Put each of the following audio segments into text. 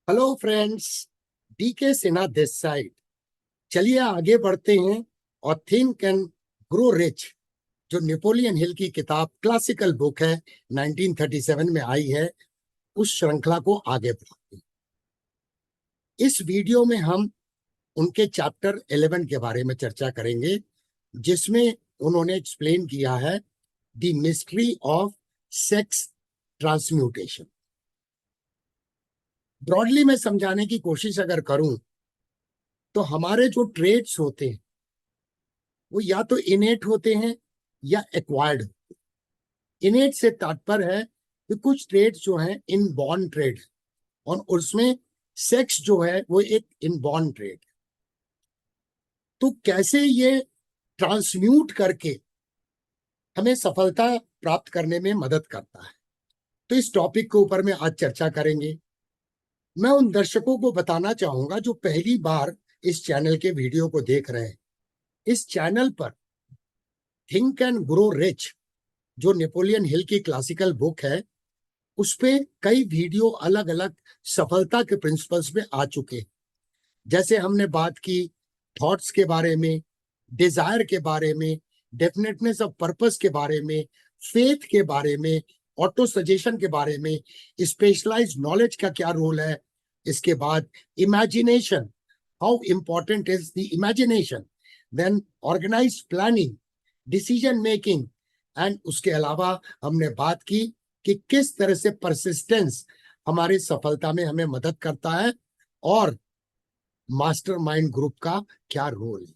Hello friends, DK Sinha this side. चलिए आगे बढ़ते हैं और थिंक एंड ग्रो रिच, जो नेपोलियन हिल की किताब क्लासिकल बुक है, 1937 में आई है, उस श्रृंखला को आगे बढ़ाते हैं। इस वीडियो में हम उनके चैप्टर 11 के बारे में चर्चा करेंगे, जिसमें उन्होंने एक्सप्लेन किया है the mystery of sex transmutation. Broadly मैं समझाने की कोशिश अगर करूं तो हमारे जो ट्रेड्स होते हैं वो या तो इनेट होते हैं या एक्वायर्ड। इनेट से तात्पर्य है कि कुछ ट्रेड्स जो हैं इनबॉर्न ट्रेड, और उसमें सेक्स जो है वो एक इनबॉर्न ट्रेड। तो कैसे ये ट्रांसम्यूट करके हमें सफलता प्राप्त करने में मदद करता है, तो इस टॉपिक के ऊपर में आज चर्चा करेंगे। मैं उन दर्शकों को बताना चाहूंगा जो पहली बार इस चैनल के वीडियो को देख रहे हैं, इस चैनल पर थिंक एंड ग्रो रिच, जो नेपोलियन हिल की क्लासिकल बुक है, उस पे कई वीडियो अलग अलग सफलता के प्रिंसिपल्स पे आ चुके हैं। जैसे हमने बात की थॉट्स के बारे में, डिजायर के बारे में, डेफिनेटनेस ऑफ पर्पस के बारे में, फेथ के बारे में, ऑटो सजेशन के बारे में, स्पेशलाइज्ड नॉलेज का क्या रोल है, इसके बाद imagination, how important is the imagination, then organised planning, decision making, and उसके अलावा हमने बात की कि किस तरह से परसिस्टेंस हमारी सफलता में हमें मदद करता है, और मास्टरमाइंड ग्रुप का क्या रोल है।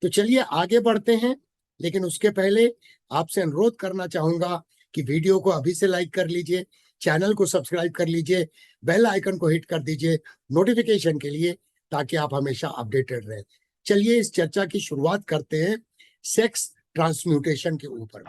तो चलिए आगे बढ़ते हैं, लेकिन उसके पहले आपसे अनुरोध करना चाहूंगा कि वीडियो को अभी से लाइक कर लीजिए, चैनल को सब्सक्राइब कर लीजिए, बेल आइकन को हिट कर दीजिए नोटिफिकेशन के लिए, ताकि आप हमेशा अपडेटेड रहें। चलिए इस चर्चा की शुरुआत करते हैं सेक्स ट्रांसम्यूटेशन के ऊपर।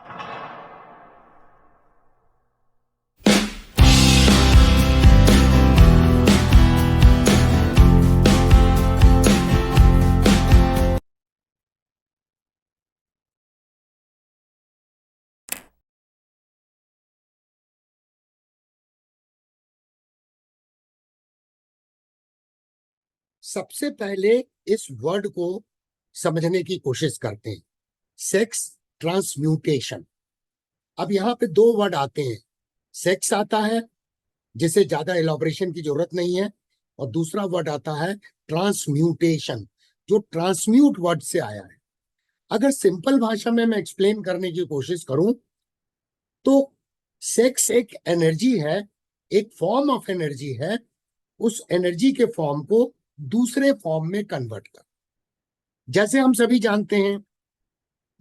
सबसे पहले इस वर्ड को समझने की कोशिश करते हैं, सेक्स ट्रांसम्यूटेशन। अब यहाँ पे दो वर्ड आते हैं, सेक्स आता है जिसे ज्यादा एलॉबरेशन की जरूरत नहीं है, और दूसरा वर्ड आता है ट्रांसम्यूटेशन, जो ट्रांसम्यूट वर्ड से आया है। अगर सिंपल भाषा में मैं एक्सप्लेन करने की कोशिश करूं तो सेक्स एक एनर्जी है, एक फॉर्म ऑफ एनर्जी है। उस एनर्जी के फॉर्म को दूसरे फॉर्म में कन्वर्ट कर, जैसे हम सभी जानते हैं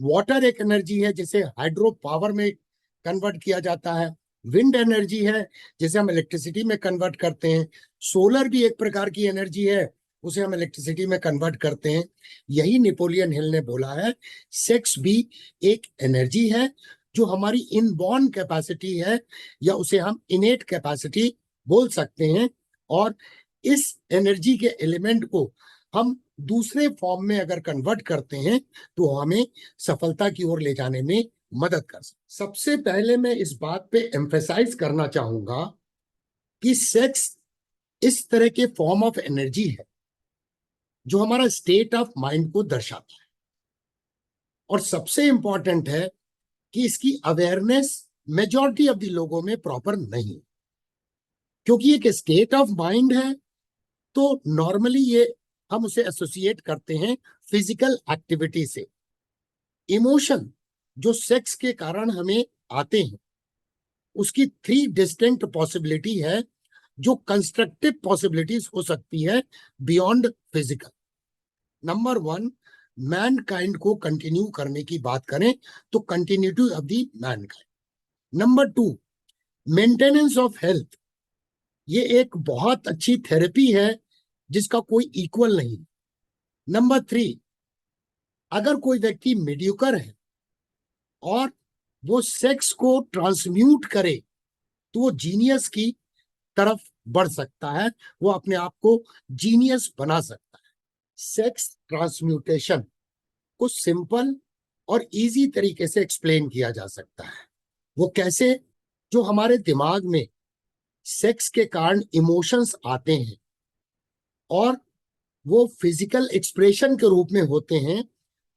वाटर एक एनर्जी है जिसे हाइड्रो पावर में कन्वर्ट किया जाता है, विंड एनर्जी है जिसे हम इलेक्ट्रिसिटी में कन्वर्ट करते हैं, सोलर भी एक प्रकार की एनर्जी है, उसे हम इलेक्ट्रिसिटी में कन्वर्ट करते हैं। यही नेपोलियन हिल ने बोला है, सेक्स भी एक एनर्जी है जो हमारी इनबॉर्न कैपेसिटी है, या उसे हम इनेट कैपेसिटी बोल सकते हैं। और इस एनर्जी के एलिमेंट को हम दूसरे फॉर्म में अगर कन्वर्ट करते हैं तो हमें सफलता की ओर ले जाने में मदद कर सकते। सबसे पहले मैं इस बात पे एम्फेसाइज करना चाहूंगा कि सेक्स इस तरह के फॉर्म ऑफ एनर्जी है जो हमारा स्टेट ऑफ माइंड को दर्शाता है, और सबसे इंपॉर्टेंट है कि इसकी अवेयरनेस मेजॉरिटी ऑफ द लोगों में प्रॉपर नहीं, क्योंकि एक स्टेट ऑफ माइंड है तो नॉर्मली ये हम उसे एसोसिएट करते हैं फिजिकल एक्टिविटी से। इमोशन जो सेक्स के कारण हमें आते हैं, उसकी थ्री डिस्टिंक्ट पॉसिबिलिटी है, जो कंस्ट्रक्टिव पॉसिबिलिटीज हो सकती है beyond physical. Number one, man kind को कंटिन्यू करने की बात करें तो continuity of the man kind. Number two, maintenance of health, ये एक बहुत अच्छी थेरेपी है जिसका कोई इक्वल नहीं। नंबर थ्री, अगर कोई व्यक्ति मीडियोकर है और वो सेक्स को ट्रांसम्यूट करे तो वो जीनियस की तरफ बढ़ सकता है, वो अपने आप को जीनियस बना सकता है। सेक्स ट्रांसम्यूटेशन को सिंपल और इजी तरीके से एक्सप्लेन किया जा सकता है। वो कैसे? जो हमारे दिमाग में सेक्स के कारण इमोशंस आते हैं और वो फिजिकल एक्सप्रेशन के रूप में होते हैं।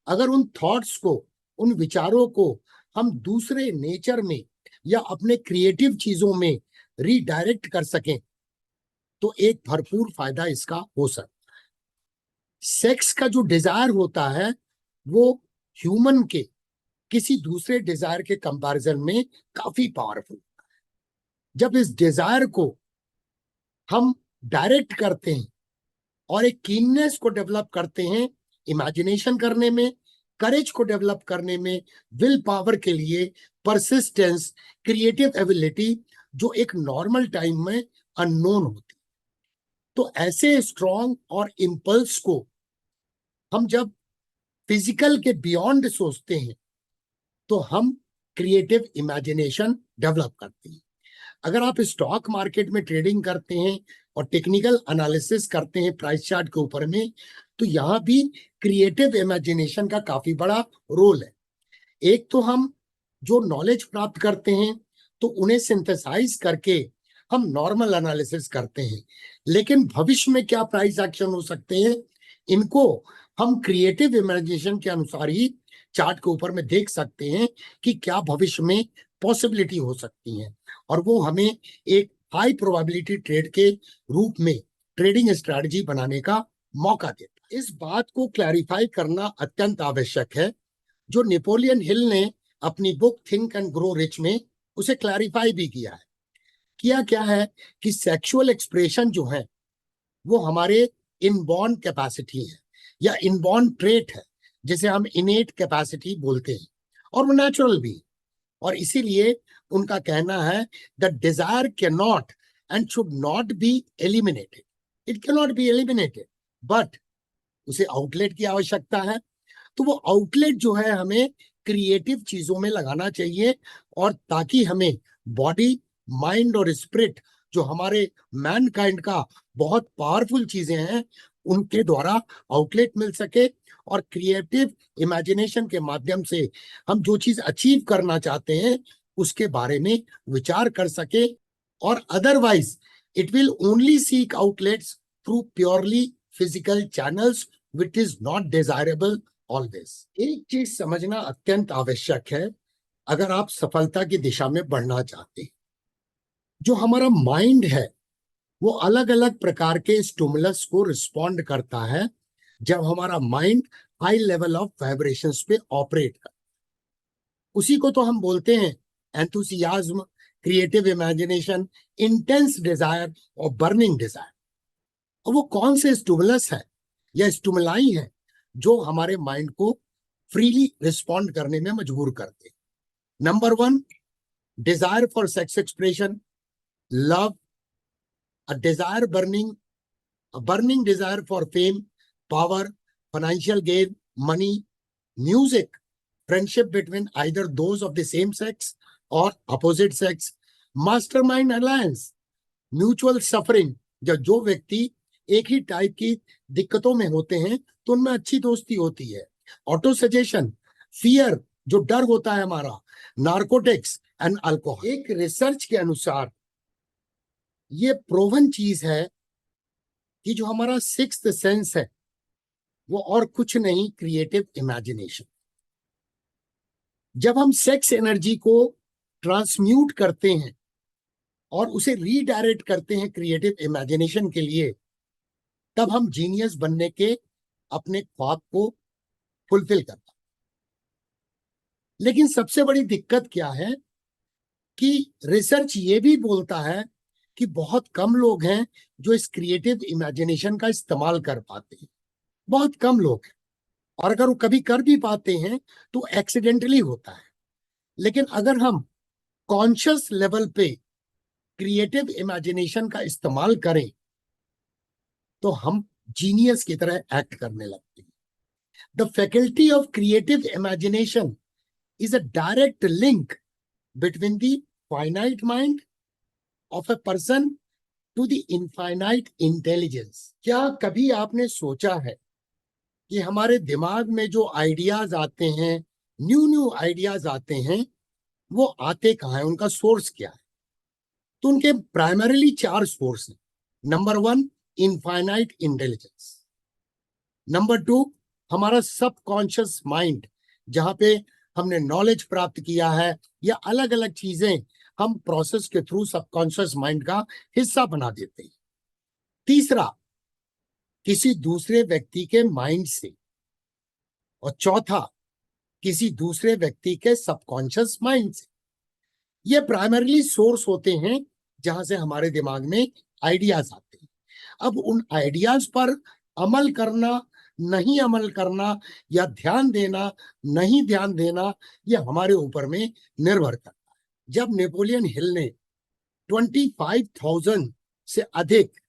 अगर उन थॉट्स को, उन विचारों को हम दूसरे नेचर में या अपने क्रिएटिव चीजों में रीडायरेक्ट कर सकें तो एक भरपूर फायदा इसका हो सकता है। सेक्स का जो डिजायर होता है वो ह्यूमन के किसी दूसरे डिजायर के कंपैरिजन में काफी पावरफुल। जब इस डिजायर को हम डायरेक्ट करते हैं और एक कीननेस को डेवलप करते हैं, इमेजिनेशन करने में, करेज को डेवलप करने में, विल पावर के लिए, परसिस्टेंस, क्रिएटिव एबिलिटी, जो एक नॉर्मल टाइम में अननोन होती। तो ऐसे स्ट्रॉन्ग और इम्पल्स को हम जब फिजिकल के बियॉन्ड सोचते हैं तो हम क्रिएटिव इमेजिनेशन डेवलप करते हैं। अगर आप स्टॉक मार्केट में ट्रेडिंग करते हैं और टेक्निकल एनालिसिस करते हैं प्राइस चार्ट के ऊपर में, तो यहाँ भी क्रिएटिव इमेजिनेशन का काफी बड़ा रोल है। एक तो हम जो नॉलेज प्राप्त करते हैं तो उन्हें सिंथेसाइज करके हम नॉर्मल एनालिसिस करते हैं, लेकिन भविष्य में क्या प्राइस एक्शन हो सकते हैं इनको हम क्रिएटिव इमेजिनेशन के अनुसार ही चार्ट के ऊपर में देख सकते हैं कि क्या भविष्य में पॉसिबिलिटी हो सकती है, और वो हमें एक हाई प्रोबेबिलिटी ट्रेड के रूप में ट्रेडिंग स्ट्रेटजी बनाने का मौका देता है। इस बात को क्लैरिफाई करना अत्यंत आवश्यक है, जो नेपोलियन हिल ने अपनी book think and grow rich में उसे क्लैरिफाई भी किया है। किया क्या है कि सेक्सुअल एक्सप्रेशन जो है वो हमारे इनबॉर्न कैपेसिटी है या इनबॉर्न ट्रेट है, जिसे हम इनेट कैपेसिटी बोलते हैं, और वो नेचुरल भी। और इसीलिए उनका कहना है the desire can not and should not be eliminated. It can not be eliminated, but उसे आउटलेट की आवश्यकता है। तो वो आउटलेट जो है हमें क्रिएटिव चीजों में लगाना चाहिए, और ताकि हमें बॉडी, माइंड और स्पिरिट, जो हमारे मैनकाइंड का बहुत पावरफुल चीजें हैं, उनके द्वारा आउटलेट मिल सके, और क्रिएटिव इमेजिनेशन के माध्यम से हम जो चीज अचीव करना चाहते हैं उसके बारे में विचार कर सके। और otherwise it will only seek outlets through purely physical channels which is not desirable always. एक चीज समझना अत्यंत आवश्यक है अगर आप सफलता की दिशा में बढ़ना चाहते हैं। जो हमारा माइंड है वो अलग अलग प्रकार के स्टिमुलस को रिस्पॉन्ड करता है जब हमारा mind high level of vibrations पे ऑपरेट करता है। उसी को तो हम बोलते हैं enthusiasm, creative imagination, intense desire और बर्निंग डिजायर। और वो कौन से स्टिमुलस है या स्टिमुलाई है जो हमारे माइंड को फ्रीली रिस्पॉन्ड करने में मजबूर करते हैं? Number 1, desire for sex expression, love, a burning desire for fame, power, financial gain, money, music, friendship between either those of the same sex or opposite sex, mastermind alliance, mutual suffering. जब जो व्यक्ति एक ही type की दिक्कतों में होते हैं तो उनमें अच्छी दोस्ती होती है। ऑटो सजेशन, फियर, जो डर होता है हमारा, नार्कोटिक्स एंड अल्कोहल। एक रिसर्च के अनुसार ये प्रूवन चीज है कि जो हमारा सिक्स्थ सेंस है वो और कुछ नहीं, क्रिएटिव इमेजिनेशन। जब हम सेक्स एनर्जी को ट्रांसम्यूट करते हैं और उसे रीडायरेक्ट करते हैं क्रिएटिव इमेजिनेशन के लिए, तब हम जीनियस बनने के अपने ख्वाब को फुलफिल करते हैं। लेकिन सबसे बड़ी दिक्कत क्या है कि रिसर्च ये भी बोलता है कि बहुत कम लोग हैं जो इस क्रिएटिव इमेजिनेशन का इस्तेमाल कर पाते हैं। बहुत कम लोग हैं, और अगर वो कभी कर भी पाते हैं तो एक्सीडेंटली होता है। लेकिन अगर हम कॉन्शियस लेवल पे क्रिएटिव इमेजिनेशन का इस्तेमाल करें तो हम जीनियस की तरह एक्ट करने लगते हैं। The faculty of creative imagination is a direct link between the finite mind of a person to the infinite intelligence. क्या कभी आपने सोचा है कि हमारे दिमाग में जो आइडियाज आते हैं, न्यू न्यू आइडियाज आते हैं, वो आते कहाँ हैं, उनका सोर्स क्या है? तो उनके प्राइमरीली 4 सोर्स हैं। Number 1, infinite intelligence. नंबर 2, हमारा सबकॉन्शियस माइंड, जहां पे हमने नॉलेज प्राप्त किया है या अलग अलग चीजें हम प्रोसेस के थ्रू सबकॉन्शियस माइंड का हिस्सा बना देते हैं। तीसरा, किसी दूसरे व्यक्ति के माइंड से। और चौथा, किसी दूसरे व्यक्ति के सबकॉन्शियस माइंड से। ये प्राइमरीली सोर्स होते हैं जहां से हमारे दिमाग में आइडियाज आते हैं। अब उन आइडियाज पर अमल करना, नहीं अमल करना, या ध्यान देना, नहीं ध्यान देना, यह हमारे ऊपर में निर्भर करता है। जब नेपोलियन हिल ने 25,000 से अधिक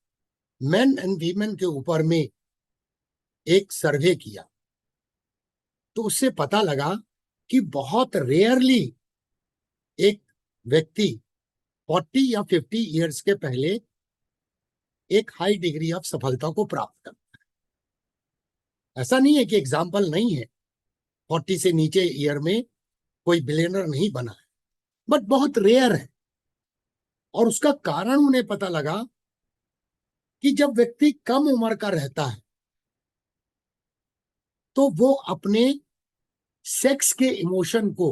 मेन एंड वीमेन के ऊपर में एक सर्वे किया, तो उससे पता लगा कि बहुत रेयरली एक व्यक्ति 40 या 50 इयर्स के पहले एक हाई डिग्री ऑफ सफलता को प्राप्त करता है। ऐसा नहीं है कि एग्जाम्पल नहीं है, 40 से नीचे ईयर में कोई बिलियनर नहीं बना है, बट बहुत रेयर है। और उसका कारण उन्हें पता लगा कि जब व्यक्ति कम उम्र का रहता है तो वो अपने सेक्स के इमोशन को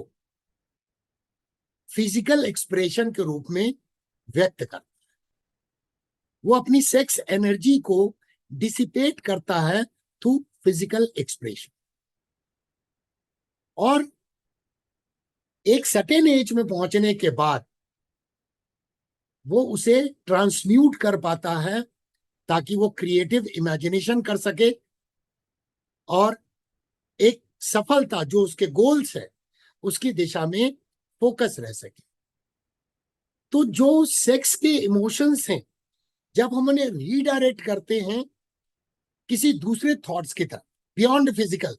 फिजिकल एक्सप्रेशन के रूप में व्यक्त करता है। वो अपनी सेक्स एनर्जी को डिसिपेट करता है थ्रू फिजिकल एक्सप्रेशन। और एक सर्टेन एज में पहुंचने के बाद वो उसे ट्रांसम्यूट कर पाता है ताकि वो क्रिएटिव इमेजिनेशन कर सके और एक सफलता जो उसके गोल्स है उसकी दिशा में फोकस रह सके। तो जो सेक्स के इमोशंस हैं, जब हम उन्हें रीडायरेक्ट करते हैं किसी दूसरे थॉट्स की तरफ बियॉन्ड फिजिकल,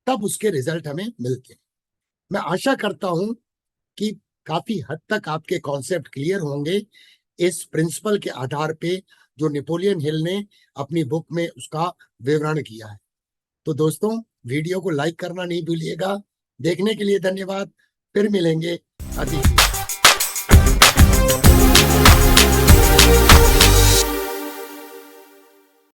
तब उसके रिजल्ट हमें मिलते हैं। मैं आशा करता हूं कि काफी हद तक आपके कॉन्सेप्ट क्लियर होंगे इस प्रिंसिपल के आधार पे जो नेपोलियन हिल ने अपनी बुक में उसका विवरण किया है। तो दोस्तों, वीडियो को लाइक करना नहीं भूलिएगा। देखने के लिए धन्यवाद। फिर मिलेंगे अगली